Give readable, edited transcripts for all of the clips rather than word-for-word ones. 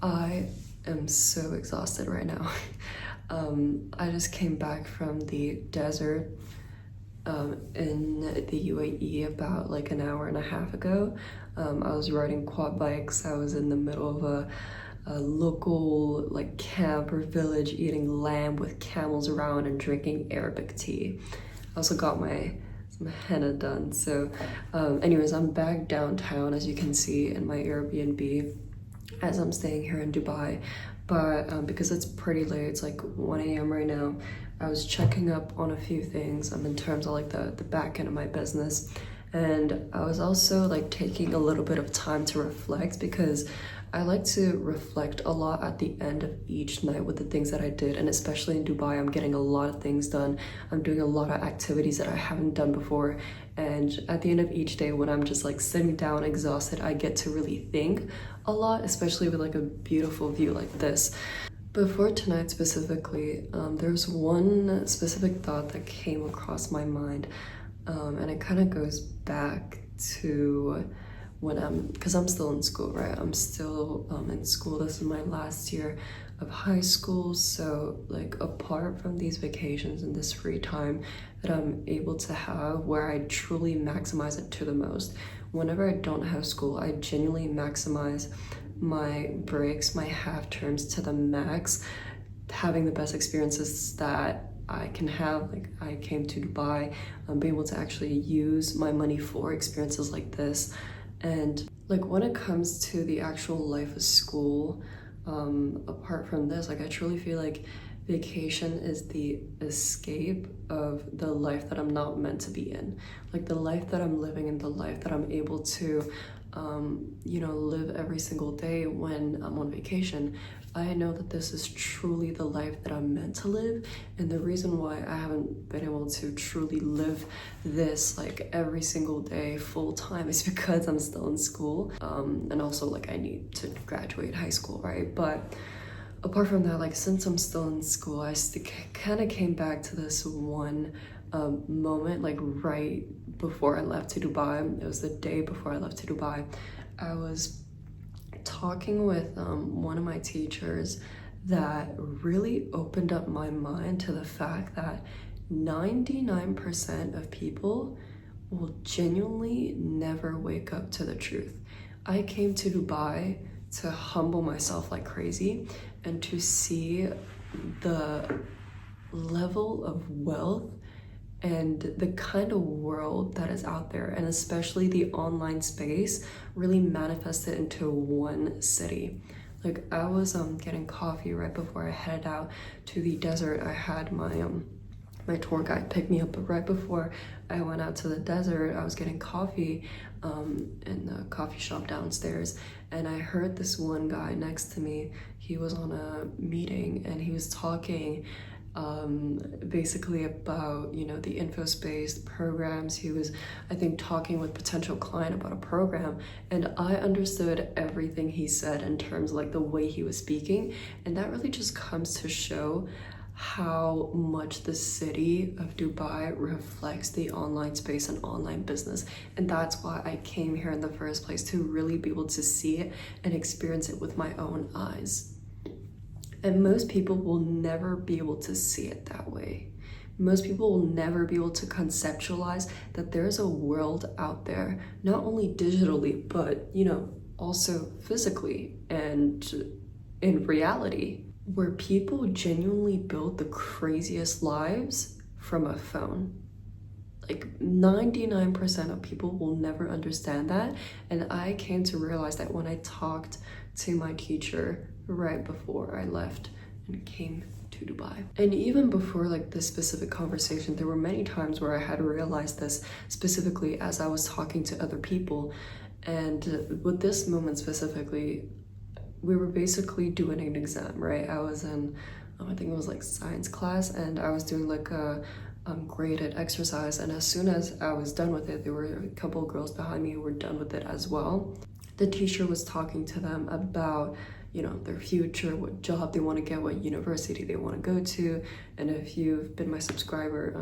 I am so exhausted right now. I just came back from the desert in the UAE about like an hour and a half ago. I was riding quad bikes. I was in the middle of a local like camp or village eating lamb with camels around and drinking Arabic tea. I also got some henna done. So anyways, I'm back downtown as you can see in my Airbnb as I'm staying here in Dubai. But because it's pretty late, it's like 1 a.m. right now, I was checking up on a few things in terms of like the back end of my business. And I was also like taking a little bit of time to reflect because I like to reflect a lot at the end of each night with the things that I did. And especially in Dubai, I'm getting a lot of things done. I'm doing a lot of activities that I haven't done before. And at the end of each day, when I'm just like sitting down exhausted, I get to really think a lot, especially with like a beautiful view like this. But for tonight specifically, there's one specific thought that came across my mind, and it kind of goes back to when because I'm still in school, right? I'm still in school. This is my last year of high school. So like apart from these vacations and this free time that I'm able to have where I truly maximize it to the most, whenever I don't have school, I genuinely maximize my breaks, my half terms to the max, having the best experiences that I can have. Like I came to Dubai, I'm able to actually use my money for experiences like this. And like when it comes to the actual life of school, apart from this, like I truly feel like vacation is the escape of the life that I'm not meant to be in. Like the life that I'm living and the life that I'm able to live every single day when I'm on vacation. I know that this is truly the life that I'm meant to live, and the reason why I haven't been able to truly live this like every single day full time is because I'm still in school, and also like I need to graduate high school, right? But apart from that, like since I'm still in school, I kind of came back to this one moment like right before I left to Dubai. It was the day before I left to Dubai. I was talking with one of my teachers that really opened up my mind to the fact that 99% of people will genuinely never wake up to the truth. I came to Dubai to humble myself like crazy and to see the level of wealth and the kind of world that is out there, and especially the online space really manifested into one city. Like I was getting coffee right before I headed out to the desert. I had my tour guide pick me up, but right before I went out to the desert, I was getting coffee in the coffee shop downstairs, and I heard this one guy next to me. He was on a meeting and he was talking basically about the info space programs. He was, I think, talking with potential client about a program, and I understood everything he said in terms of like the way he was speaking, and that really just comes to show how much the city of Dubai reflects the online space and online business. And that's why I came here in the first place, to really be able to see it and experience it with my own eyes. And most people will never be able to see it that way. Most people will never be able to conceptualize that there's a world out there, not only digitally, but also physically and in reality, where people genuinely build the craziest lives from a phone. Like 99% of people will never understand that. And I came to realize that when I talked to my teacher right before I left and came to Dubai. And even before like this specific conversation, there were many times where I had realized this, specifically as I was talking to other people. And with this moment specifically, we were basically doing an exam, right? I was in, I think it was like science class, and I was doing like a graded exercise. And as soon as I was done with it, there were a couple of girls behind me who were done with it as well. The teacher was talking to them about their future, what job they want to get, what university they want to go to. And if you've been my subscriber,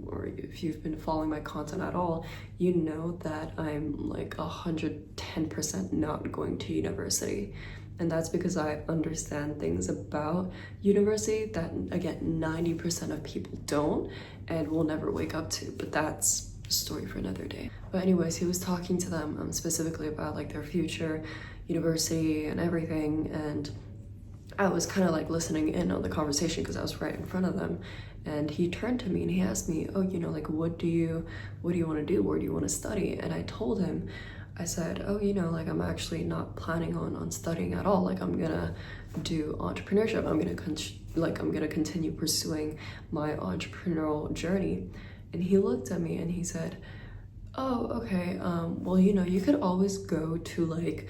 or if you've been following my content at all, you know that I'm like 110% not going to university. And that's because I understand things about university that, again, 90% of people don't and will never wake up to. But that's a story for another day. But anyways, he was talking to them specifically about like their future, university and everything. And I was kind of like listening in on the conversation because I was right in front of them. And he turned to me and he asked me, oh, you know, like, what do you want to do? Where do you want to study? And I told him, I said, oh, you know, like, I'm actually not planning on studying at all. Like, I'm gonna do entrepreneurship. I'm gonna continue pursuing my entrepreneurial journey. And he looked at me and he said, oh, okay, well, you know, you could always go to like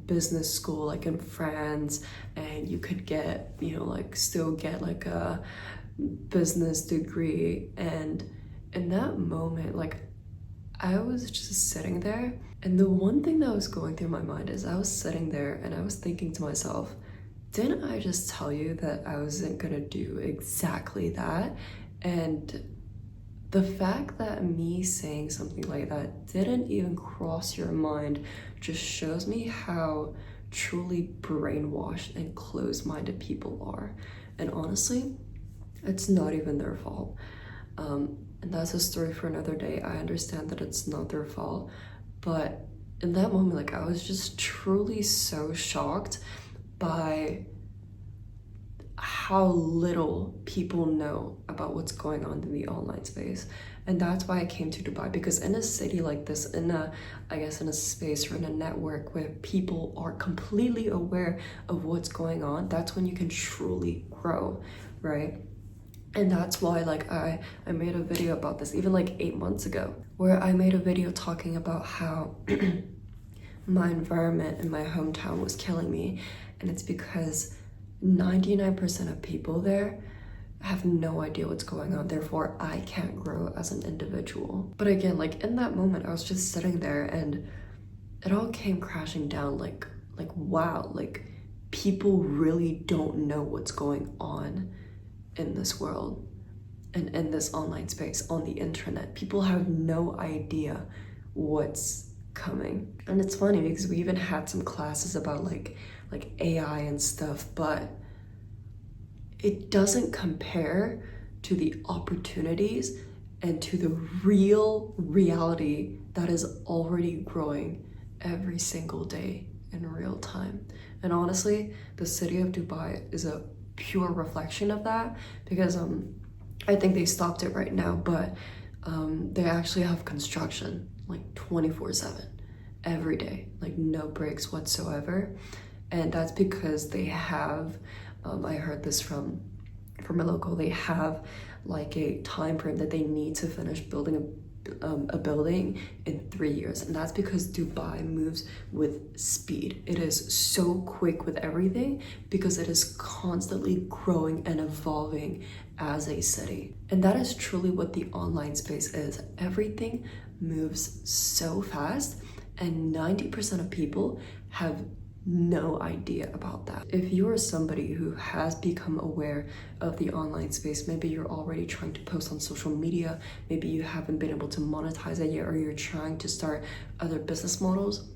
business school like in France, and you could get, you know, like still get like a business degree. And in that moment, like, I was just sitting there, and the one thing that was going through my mind is I was sitting there and I was thinking to myself, didn't I just tell you that I wasn't gonna do exactly that? And the fact that me saying something like that didn't even cross your mind just shows me how truly brainwashed and closed-minded people are. And honestly, it's not even their fault. And that's a story for another day. I understand that it's not their fault, but in that moment, like, I was just truly so shocked by how little people know about what's going on in the online space. And that's why I came to Dubai, because in a city like this, in a space or in a network where people are completely aware of what's going on, that's when you can truly grow, right? And that's why, like, I made a video about this even like 8 months ago, where I made a video talking about how my environment in my hometown was killing me. And it's because 99% of people there have no idea what's going on, therefore I can't grow as an individual. But again, like, in that moment, I was just sitting there and it all came crashing down, like wow, like, people really don't know what's going on in this world and in this online space, on the internet. People have no idea what's coming. And it's funny because we even had some classes about like AI and stuff, but it doesn't compare to the opportunities and to the real reality that is already growing every single day in real time. And honestly, the city of Dubai is a pure reflection of that, because I think they stopped it right now, but they actually have construction like 24/7 every day, like no breaks whatsoever. And that's because they have, I heard this from a local, they have like a time frame that they need to finish building a building in 3 years. And that's because Dubai moves with speed. It is so quick with everything because it is constantly growing and evolving as a city. And that is truly what the online space is. Everything moves so fast, and 90% of people have no idea about that. If you are somebody who has become aware of the online space, maybe you're already trying to post on social media, maybe you haven't been able to monetize it yet, or you're trying to start other business models,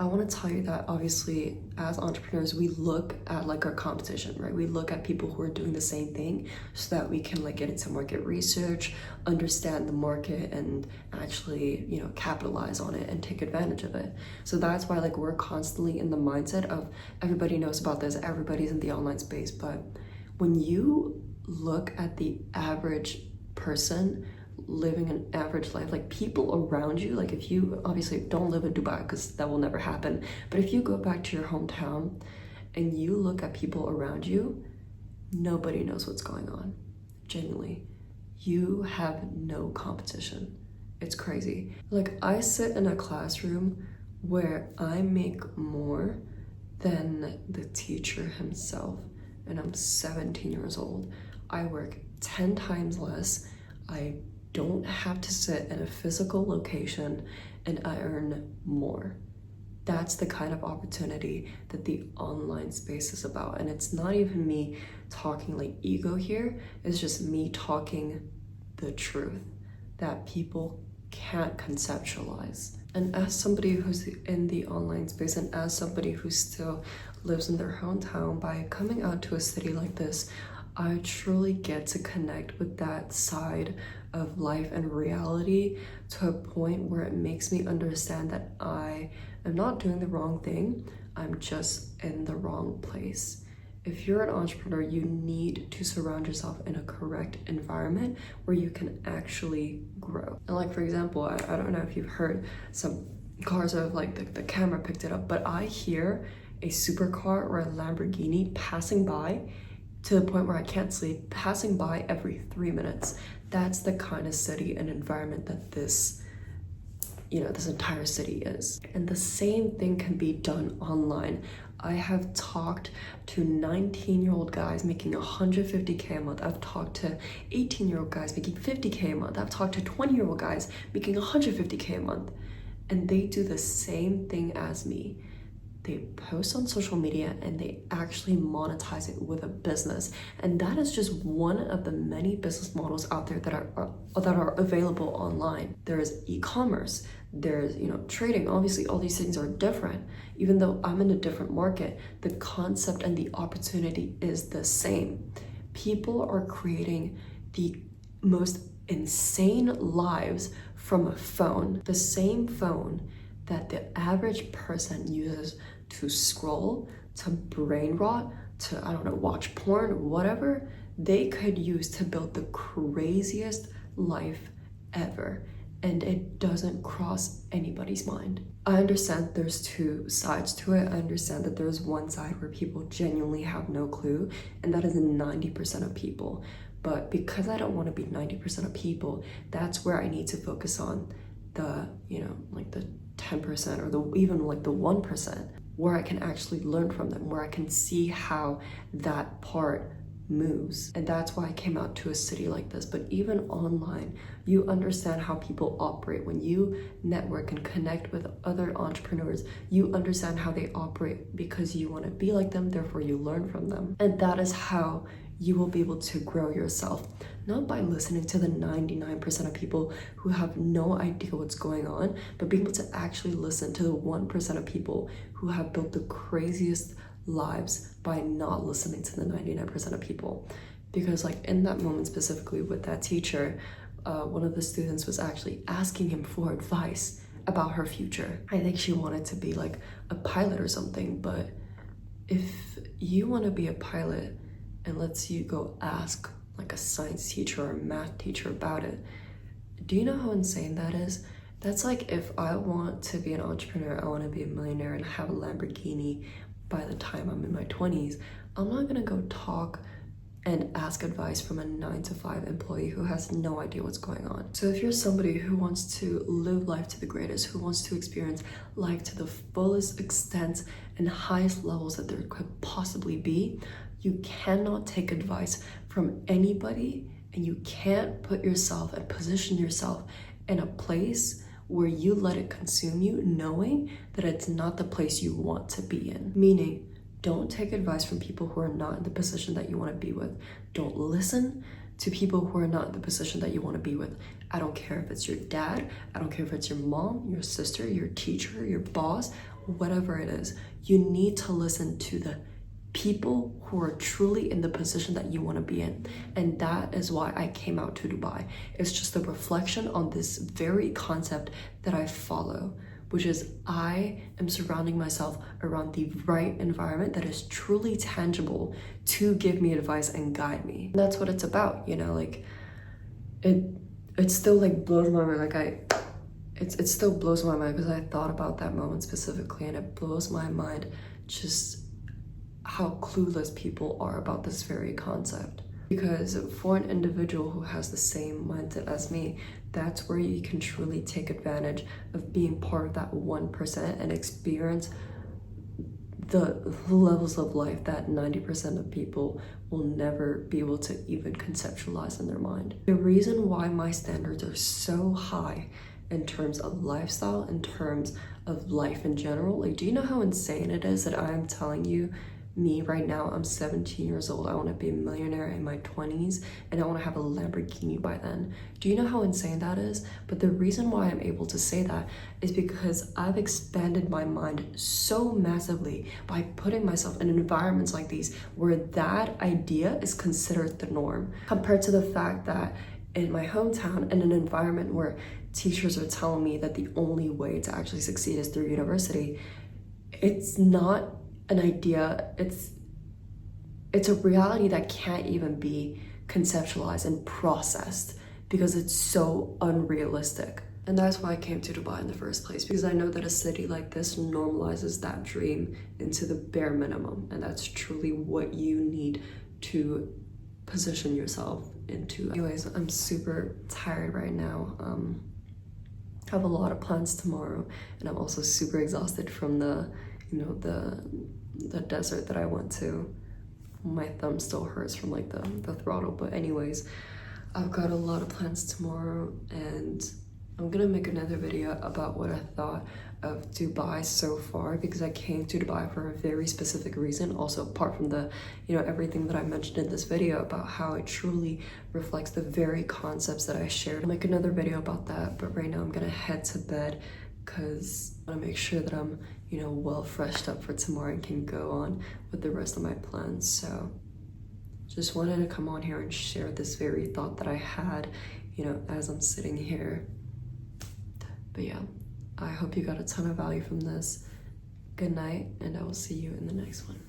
I want to tell you that obviously as entrepreneurs, we look at like our competition, right? We look at people who are doing the same thing so that we can like get into market research, understand the market, and actually, you know, capitalize on it and take advantage of it. So that's why like we're constantly in the mindset of everybody knows about this, everybody's in the online space. But when you look at the average person living an average life, like people around you, like if you obviously don't live in Dubai because that will never happen, but if you go back to your hometown and you look at people around you, nobody knows what's going on. Genuinely, you have no competition. It's crazy. Like, I sit in a classroom where I make more than the teacher himself, and I'm 17 years old. I work 10 times less. I don't have to sit in a physical location, and I earn more. That's the kind of opportunity that the online space is about. And it's not even me talking like ego here, it's just me talking the truth that people can't conceptualize. And as somebody who's in the online space and as somebody who still lives in their hometown, by coming out to a city like this, I truly get to connect with that side of life and reality to a point where it makes me understand that I am not doing the wrong thing, I'm just in the wrong place. If you're an entrepreneur, you need to surround yourself in a correct environment where you can actually grow. And like, for example, I don't know if you've heard, some cars are like the camera picked it up, but I hear a supercar or a Lamborghini passing by to the point where I can't sleep, passing by every 3 minutes. That's the kind of city and environment that this entire city is. And the same thing can be done online. I have talked to 19-year-old guys making 150K a month. I've talked to 18-year-old guys making 50K a month. I've talked to 20-year-old guys making 150K a month. And they do the same thing as me. They post on social media and they actually monetize it with a business. And that is just one of the many business models out there that are available online. There is e-commerce, there's trading. Obviously all these things are different. Even though I'm in a different market, the concept and the opportunity is the same. People are creating the most insane lives from a phone, the same phone that the average person uses to scroll, to brain rot, to, I don't know, watch porn, whatever, they could use to build the craziest life ever. And it doesn't cross anybody's mind. I understand there's two sides to it. I understand that there's one side where people genuinely have no clue, and that is 90% of people. But because I don't want to be 90% of people, that's where I need to focus on the, like the 10% or even like the 1%, where I can actually learn from them, where I can see how that part moves. And that's why I came out to a city like this. But even online, you understand how people operate. When you network and connect with other entrepreneurs, you understand how they operate because you want to be like them, therefore you learn from them. And that is how you will be able to grow yourself, not by listening to the 99% of people who have no idea what's going on, but being able to actually listen to the 1% of people who have built the craziest lives by not listening to the 99% of people. Because like in that moment specifically with that teacher, one of the students was actually asking him for advice about her future. I think she wanted to be like a pilot or something, but if you want to be a pilot and let's you go ask like a science teacher or a math teacher about it, do you know how insane that is? That's like if I want to be an entrepreneur, I want to be a millionaire and have a Lamborghini by the time I'm in my 20s, I'm not gonna go talk and ask advice from a 9-to-5 employee who has no idea what's going on. So if you're somebody who wants to live life to the greatest, who wants to experience life to the fullest extent and highest levels that there could possibly be, you cannot take advice from anybody, and you can't put yourself and position yourself in a place where you let it consume you, knowing that it's not the place you want to be in. Meaning, don't take advice from people who are not in the position that you want to be with. Don't listen to people who are not in the position that you want to be with. I don't care if it's your dad, I don't care if it's your mom, your sister, your teacher, your boss, whatever it is. You need to listen to the people who are truly in the position that you want to be in. And that is why I came out to Dubai. It's just a reflection on this very concept that I follow, which is I am surrounding myself around the right environment that is truly tangible to give me advice and guide me. And that's what it's about, like it still like blows my mind. It still blows my mind because I thought about that moment specifically, and it blows my mind just how clueless people are about this very concept. Because for an individual who has the same mindset as me, that's where you can truly take advantage of being part of that 1% and experience the levels of life that 90% of people will never be able to even conceptualize in their mind. The reason why my standards are so high in terms of lifestyle, in terms of life in general, like, do you know how insane it is that I am telling you me right now, I'm 17 years old. I want to be a millionaire in my 20s and I want to have a Lamborghini by then. Do you know how insane that is? But the reason why I'm able to say that is because I've expanded my mind so massively by putting myself in environments like these where that idea is considered the norm, compared to the fact that in my hometown, in an environment where teachers are telling me that the only way to actually succeed is through university, it's not an idea, it's a reality that can't even be conceptualized and processed because it's so unrealistic. And that's why I came to Dubai in the first place, because I know that a city like this normalizes that dream into the bare minimum, and that's truly what you need to position yourself into. Anyways, I'm super tired right now. I have a lot of plans tomorrow, and I'm also super exhausted from the desert that I went to. My thumb still hurts from like the throttle, but anyways, I've got a lot of plans tomorrow, and I'm gonna make another video about what I thought of Dubai so far, because I came to Dubai for a very specific reason. Also, apart from the, everything that I mentioned in this video about how it truly reflects the very concepts that I shared. I'll make another video about that, but right now I'm gonna head to bed because I wanna make sure that I'm, well freshed up for tomorrow and can go on with the rest of my plans. So just wanted to come on here and share this very thought that I had, as I'm sitting here. But yeah, I hope you got a ton of value from this. Good night, and I will see you in the next one.